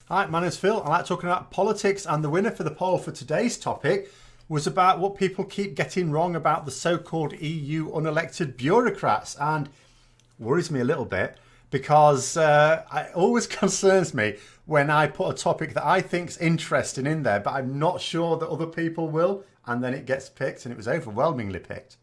Hi, my name's Phil. I like talking about politics, and the winner for the poll for today's topic was about what people keep getting wrong about the so-called EU unelected bureaucrats, and worries me a little bit because it always concerns me when I put a topic that I think's interesting in there, but I'm not sure that other people will, and then it gets picked, and it was overwhelmingly picked.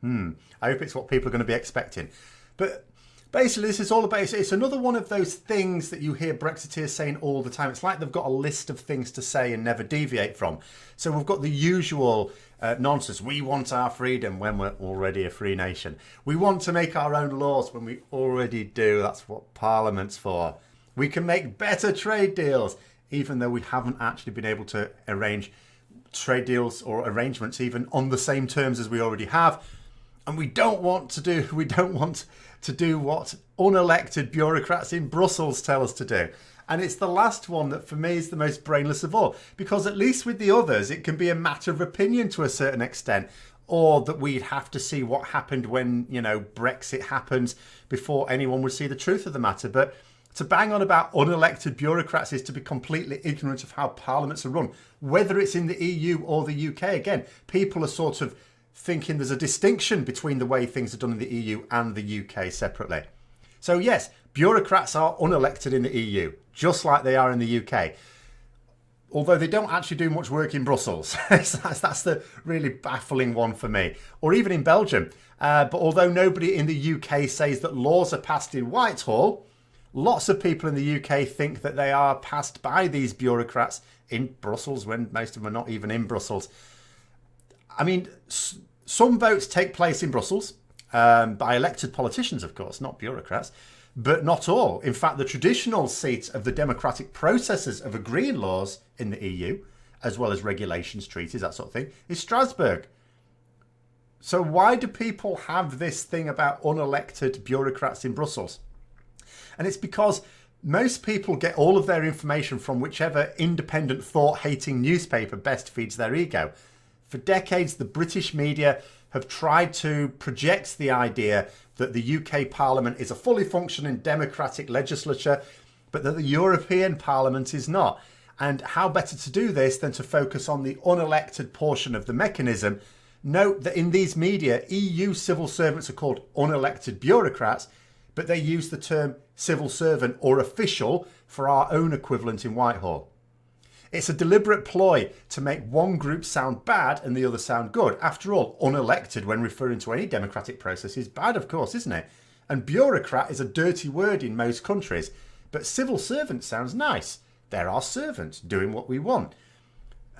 I hope it's what people are going to be expecting. But basically, this is all about, it's another one of those things that you hear Brexiteers saying all the time. It's like they've got a list of things to say and never deviate from. So we've got the usual nonsense. We want our freedom when we're already a free nation. We want to make our own laws when we already do. That's what Parliament's for. We can make better trade deals, even though we haven't actually been able to arrange trade deals or arrangements even on the same terms as we already have. And we don't want to do what unelected bureaucrats in Brussels tell us to do. And it's the last one that for me is the most brainless of all, because at least with the others, it can be a matter of opinion to a certain extent, or that we'd have to see what happened when, Brexit happens before anyone would see the truth of the matter. But to bang on about unelected bureaucrats is to be completely ignorant of how parliaments are run, whether it's in the EU or the UK. Again, people are sort of thinking there's a distinction between the way things are done in the EU and the UK separately. So yes, bureaucrats are unelected in the EU, just like they are in the UK. Although they don't actually do much work in Brussels. That's the really baffling one for me. Or even in Belgium. But although nobody in the UK says that laws are passed in Whitehall, lots of people in the UK think that they are passed by these bureaucrats in Brussels when most of them are not even in Brussels. I mean, some votes take place in Brussels by elected politicians, of course, not bureaucrats, but not all. In fact, the traditional seat of the democratic processes of agreeing laws in the EU, as well as regulations, treaties, that sort of thing, is Strasbourg. So why do people have this thing about unelected bureaucrats in Brussels? And it's because most people get all of their information from whichever independent thought-hating newspaper best feeds their ego. For decades, the British media have tried to project the idea that the UK Parliament is a fully functioning democratic legislature, but that the European Parliament is not. And how better to do this than to focus on the unelected portion of the mechanism? Note that in these media, EU civil servants are called unelected bureaucrats, but they use the term civil servant or official for our own equivalent in Whitehall. It's a deliberate ploy to make one group sound bad and the other sound good. After all, unelected when referring to any democratic process is bad, of course, isn't it? And bureaucrat is a dirty word in most countries. But civil servant sounds nice. They're our servants doing what we want.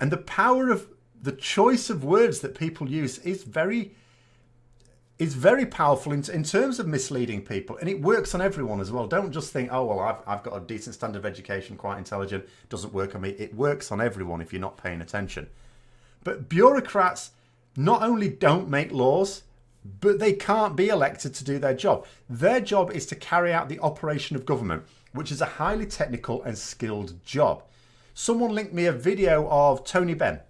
And the power of the choice of words that people use is very powerful in terms of misleading people, and it works on everyone as well. Don't just think, oh, well, I've got a decent standard of education, quite intelligent, doesn't work on me. It works on everyone if you're not paying attention. But bureaucrats not only don't make laws, but they can't be elected to do their job. Their job is to carry out the operation of government, which is a highly technical and skilled job. Someone linked me a video of Tony Benn.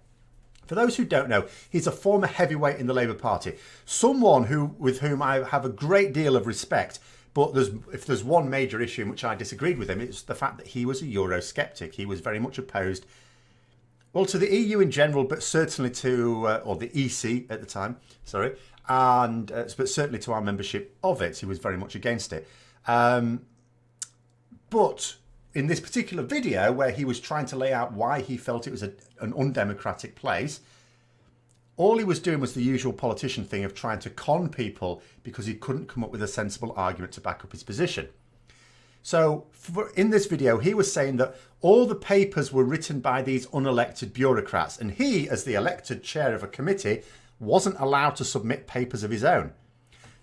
For those who don't know, he's a former heavyweight in the Labour Party. Someone with whom I have a great deal of respect, but if there's one major issue in which I disagreed with him, it's the fact that he was a Eurosceptic. He was very much opposed, well, to the EU in general, but certainly or the EC at the time, but certainly to our membership of it. He was very much against it. But in this particular video where he was trying to lay out why he felt it was an undemocratic place, all he was doing was the usual politician thing of trying to con people because he couldn't come up with a sensible argument to back up his position. So in this video, he was saying that all the papers were written by these unelected bureaucrats, and he, as the elected chair of a committee, wasn't allowed to submit papers of his own.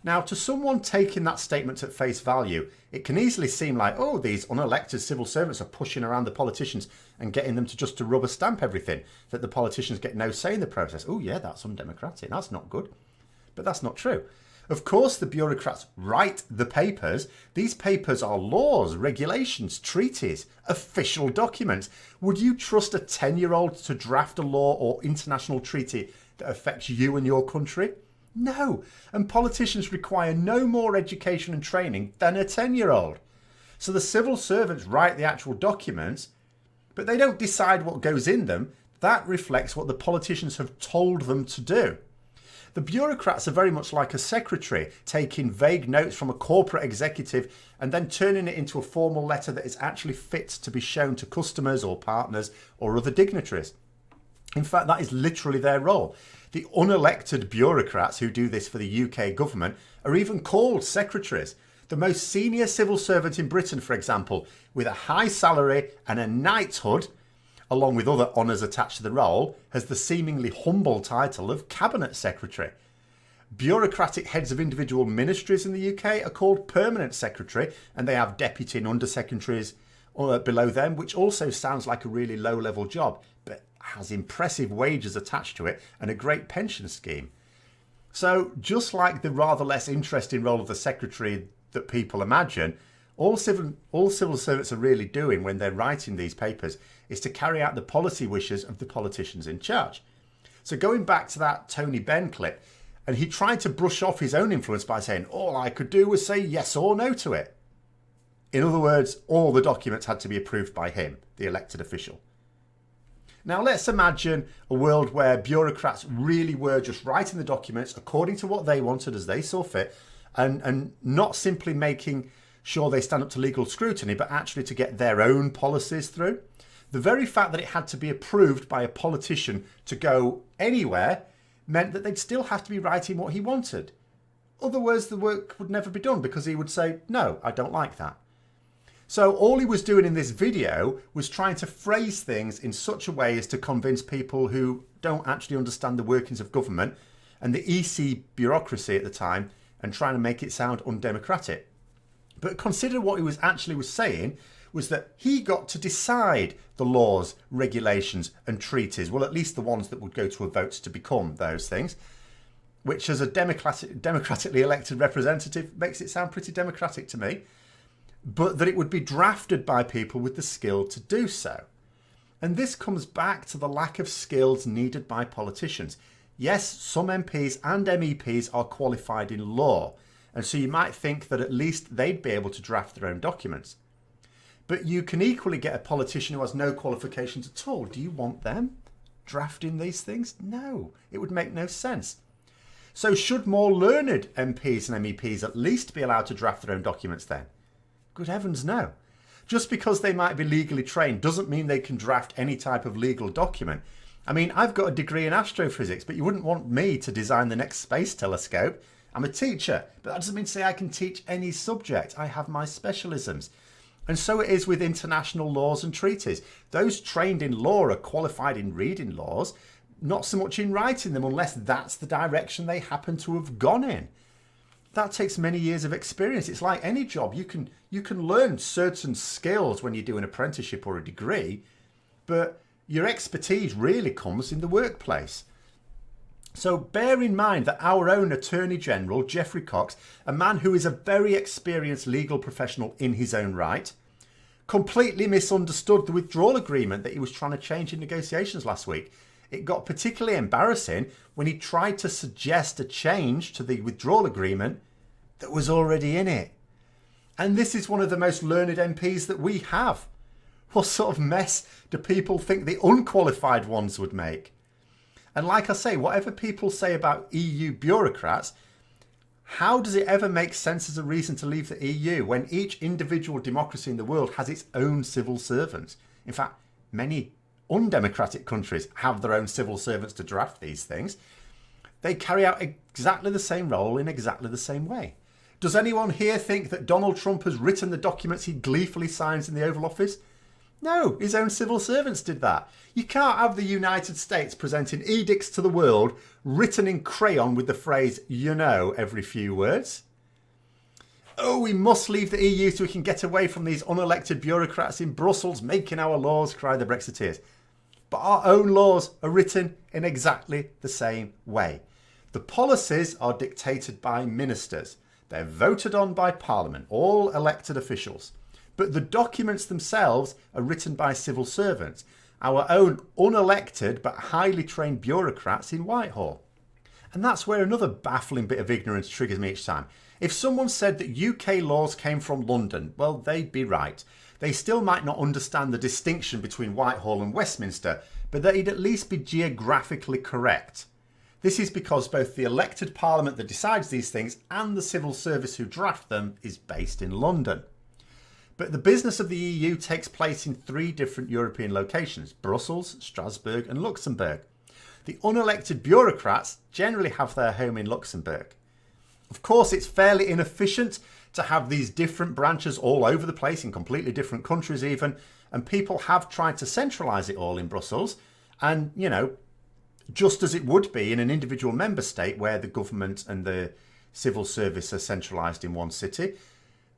Now, to someone taking that statement at face value, it can easily seem like, oh, these unelected civil servants are pushing around the politicians and getting them to rubber stamp everything, that the politicians get no say in the process. Oh, yeah, that's undemocratic. That's not good. But that's not true. Of course, the bureaucrats write the papers. These papers are laws, regulations, treaties, official documents. Would you trust a 10-year-old to draft a law or international treaty that affects you and your country? No, and politicians require no more education and training than a 10-year-old. So the civil servants write the actual documents, But they don't decide what goes in them. That reflects what the politicians have told them to do. The bureaucrats are very much like a secretary, taking vague notes from a corporate executive and then turning it into a formal letter that is actually fit to be shown to customers or partners or other dignitaries. In fact, that is literally their role. The unelected bureaucrats who do this for the UK government are even called secretaries. The most senior civil servant in Britain, for example, with a high salary and a knighthood, along with other honours attached to the role, has the seemingly humble title of Cabinet Secretary. Bureaucratic heads of individual ministries in the UK are called Permanent Secretary, and they have deputy and under-secretaries below them, which also sounds like a really low-level job, but has impressive wages attached to it and a great pension scheme. So, just like the rather less interesting role of the Secretary that people imagine, all civil servants are really doing when they're writing these papers is to carry out the policy wishes of the politicians in charge. So going back to that Tony Benn clip, and he tried to brush off his own influence by saying, all I could do was say yes or no to it. In other words, all the documents had to be approved by him, the elected official. Now let's imagine a world where bureaucrats really were just writing the documents according to what they wanted as they saw fit, and not simply making sure they stand up to legal scrutiny, but actually to get their own policies through. The very fact that it had to be approved by a politician to go anywhere meant that they'd still have to be writing what he wanted. Otherwise, the work would never be done because he would say, no, I don't like that. So all he was doing in this video was trying to phrase things in such a way as to convince people who don't actually understand the workings of government and the EC bureaucracy at the time, and trying to make it sound undemocratic. But consider what he was saying was that he got to decide the laws, regulations and treaties, well, at least the ones that would go to a vote to become those things, which as a democratically elected representative makes it sound pretty democratic to me, but that it would be drafted by people with the skill to do so. And this comes back to the lack of skills needed by politicians. Yes, some MPs and MEPs are qualified in law, and so you might think that at least they'd be able to draft their own documents. But you can equally get a politician who has no qualifications at all. Do you want them drafting these things? No, it would make no sense. So should more learned MPs and MEPs at least be allowed to draft their own documents then? Good heavens, no. Just because they might be legally trained doesn't mean they can draft any type of legal document. I mean, I've got a degree in astrophysics, but you wouldn't want me to design the next space telescope. I'm a teacher, but that doesn't mean to say I can teach any subject. I have my specialisms. And so it is with international laws and treaties. Those trained in law are qualified in reading laws, not so much in writing them, unless that's the direction they happen to have gone in. That takes many years of experience. It's like any job. You can learn certain skills when you do an apprenticeship or a degree, but your expertise really comes in the workplace. So bear in mind that our own Attorney General, Geoffrey Cox, a man who is a very experienced legal professional in his own right, completely misunderstood the withdrawal agreement that he was trying to change in negotiations last week. It got particularly embarrassing when he tried to suggest a change to the withdrawal agreement that was already in it. And this is one of the most learned MPs that we have. What sort of mess do people think the unqualified ones would make? And like I say, whatever people say about EU bureaucrats, how does it ever make sense as a reason to leave the EU when each individual democracy in the world has its own civil servants? In fact, many undemocratic countries have their own civil servants to draft these things. They carry out exactly the same role in exactly the same way. Does anyone here think that Donald Trump has written the documents he gleefully signs in the Oval Office? No, his own civil servants did that. You can't have the United States presenting edicts to the world written in crayon with the phrase, you know, every few words. Oh, we must leave the EU so we can get away from these unelected bureaucrats in Brussels making our laws, cry the Brexiteers. But our own laws are written in exactly the same way. The policies are dictated by ministers. They're voted on by Parliament, all elected officials. But the documents themselves are written by civil servants, our own unelected but highly trained bureaucrats in Whitehall. And that's where another baffling bit of ignorance triggers me each time. If someone said that UK laws came from London, well, they'd be right. they still might not understand the distinction between Whitehall and Westminster, but they'd at least be geographically correct. This is because both the elected parliament that decides these things and the civil service who draft them is based in London. But the business of the EU takes place in 3 different European locations: Brussels, Strasbourg and Luxembourg. The unelected bureaucrats generally have their home in Luxembourg. Of course, it's fairly inefficient to have these different branches all over the place in completely different countries even, and people have tried to centralise it all in Brussels, and, you know, just as it would be in an individual member state where the government and the civil service are centralised in one city.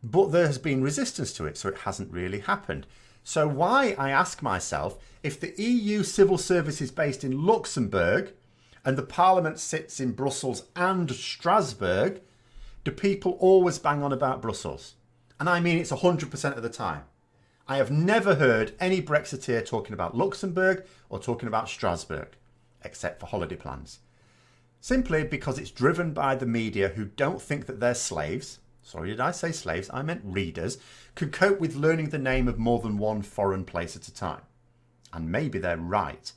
But there has been resistance to it, so it hasn't really happened. So why, I ask myself, if the EU civil service is based in Luxembourg and the Parliament sits in Brussels and Strasbourg, do people always bang on about Brussels? And I mean it's 100% of the time. I have never heard any Brexiteer talking about Luxembourg or talking about Strasbourg, except for holiday plans. Simply because it's driven by the media who don't think that their slaves, sorry, did I say slaves? I meant readers, could cope with learning the name of more than one foreign place at a time. And maybe they're right.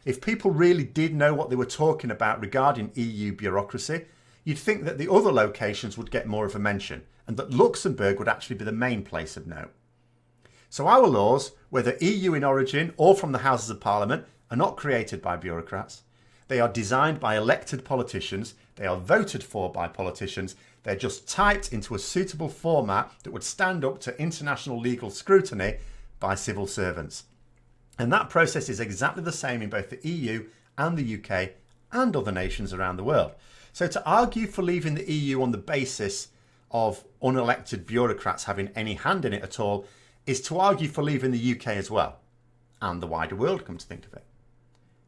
If people really did know what they were talking about regarding EU bureaucracy, you'd think that the other locations would get more of a mention and that Luxembourg would actually be the main place of note. So our laws, whether EU in origin or from the Houses of Parliament, are not created by bureaucrats. They are designed by elected politicians. They are voted for by politicians. They're just typed into a suitable format that would stand up to international legal scrutiny by civil servants. And that process is exactly the same in both the EU and the UK and other nations around the world. So to argue for leaving the EU on the basis of unelected bureaucrats having any hand in it at all is to argue for leaving the UK as well. And the wider world, come to think of it.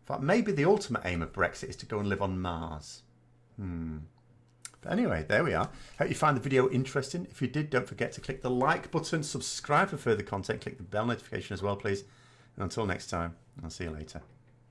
In fact, maybe the ultimate aim of Brexit is to go and live on Mars. But anyway, there we are. Hope you found the video interesting. If you did, don't forget to click the like button, subscribe for further content, click the bell notification as well, please. And until next time, I'll see you later.